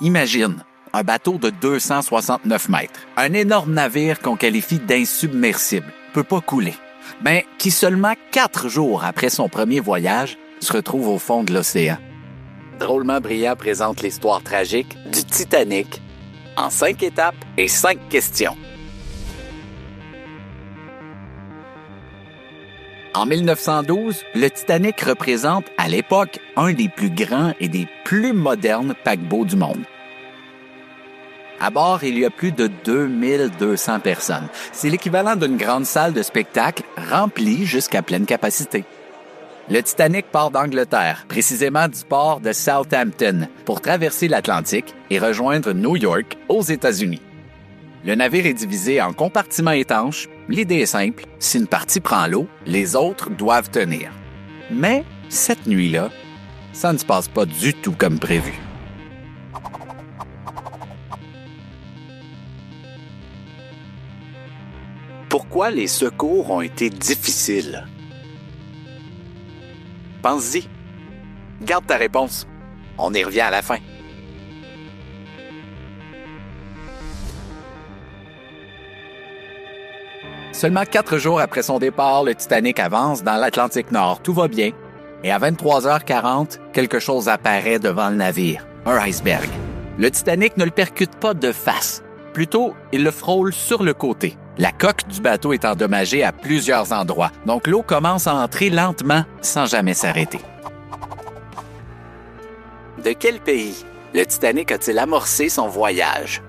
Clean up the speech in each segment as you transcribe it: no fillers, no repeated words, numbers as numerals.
Imagine, un bateau de 269 mètres, un énorme navire qu'on qualifie d'insubmersible, peut pas couler, mais qui seulement 4 jours après son premier voyage se retrouve au fond de l'océan. Drôlement Brillant présente l'histoire tragique du Titanic en 5 étapes et 5 questions. En 1912, le Titanic représente à l'époque un des plus grands et des plus modernes paquebots du monde. À bord, il y a plus de 2200 personnes. C'est l'équivalent d'une grande salle de spectacle remplie jusqu'à pleine capacité. Le Titanic part d'Angleterre, précisément du port de Southampton, pour traverser l'Atlantique et rejoindre New York aux États-Unis. Le navire est divisé en compartiments étanches. L'idée est simple, si une partie prend l'eau, les autres doivent tenir. Mais cette nuit-là, ça ne se passe pas du tout comme prévu. Pourquoi les secours ont été difficiles? Pense-y. Garde ta réponse. On y revient à la fin. Seulement 4 jours après son départ, le Titanic avance dans l'Atlantique Nord. Tout va bien. Et à 23h40, quelque chose apparaît devant le navire. Un iceberg. Le Titanic ne le percute pas de face. Plutôt, il le frôle sur le côté. La coque du bateau est endommagée à plusieurs endroits, donc l'eau commence à entrer lentement sans jamais s'arrêter. De quel pays le Titanic a-t-il amorcé son voyage?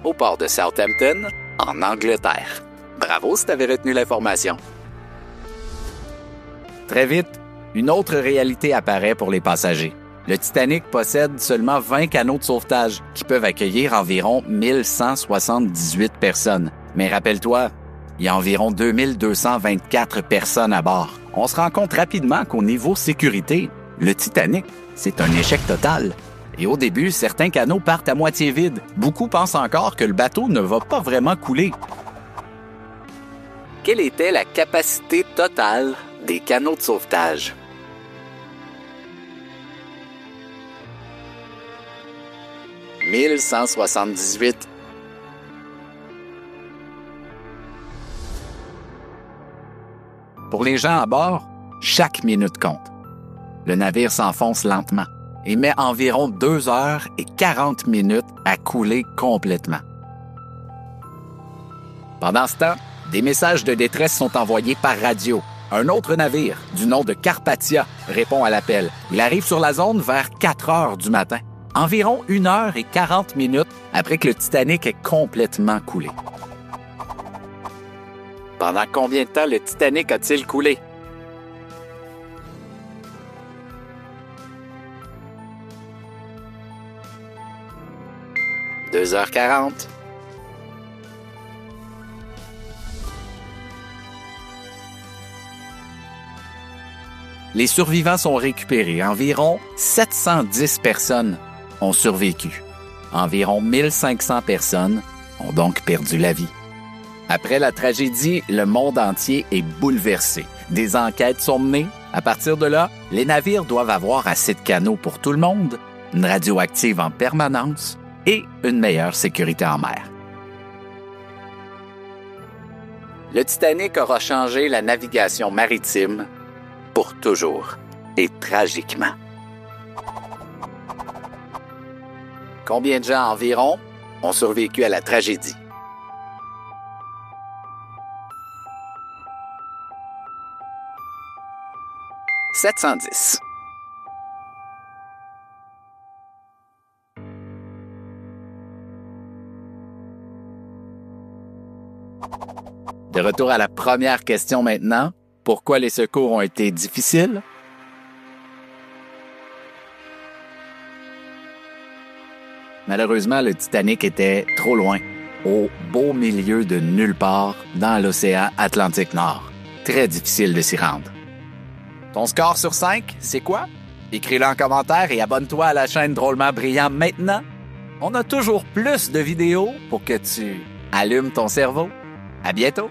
Au port de Southampton, en Angleterre. Bravo si tu avais retenu l'information. Très vite, une autre réalité apparaît pour les passagers. Le Titanic possède seulement 20 canots de sauvetage qui peuvent accueillir environ 1178 personnes. Mais rappelle-toi, il y a environ 2224 personnes à bord. On se rend compte rapidement qu'au niveau sécurité, le Titanic, c'est un échec total. Et au début, certains canots partent à moitié vides. Beaucoup pensent encore que le bateau ne va pas vraiment couler. Quelle était la capacité totale des canots de sauvetage? « 1178. Pour les gens à bord, chaque minute compte. Le navire s'enfonce lentement et met environ 2 heures et 40 minutes à couler complètement. Pendant ce temps, des messages de détresse sont envoyés par radio. Un autre navire, du nom de Carpathia, répond à l'appel. Il arrive sur la zone vers 4 heures du matin. Environ 1 heure et 40 minutes après que le Titanic est complètement coulé. Pendant combien de temps le Titanic a-t-il coulé? « 2h40. Les survivants sont récupérés. Environ 710 personnes ont survécu. Environ 1500 personnes ont donc perdu la vie. Après la tragédie, le monde entier est bouleversé. Des enquêtes sont menées. À partir de là, les navires doivent avoir assez de canaux pour tout le monde, une radio active en permanence et une meilleure sécurité en mer. Le Titanic aura changé la navigation maritime pour toujours et tragiquement. Combien de gens environ ont survécu à la tragédie? « 710. De retour à la première question maintenant. Pourquoi les secours ont été difficiles? Malheureusement, le Titanic était trop loin, au beau milieu de nulle part, dans l'océan Atlantique Nord. Très difficile de s'y rendre. Ton score sur 5, c'est quoi? Écris-le en commentaire et abonne-toi à la chaîne Drôlement Brillant maintenant. On a toujours plus de vidéos pour que tu allumes ton cerveau. À bientôt!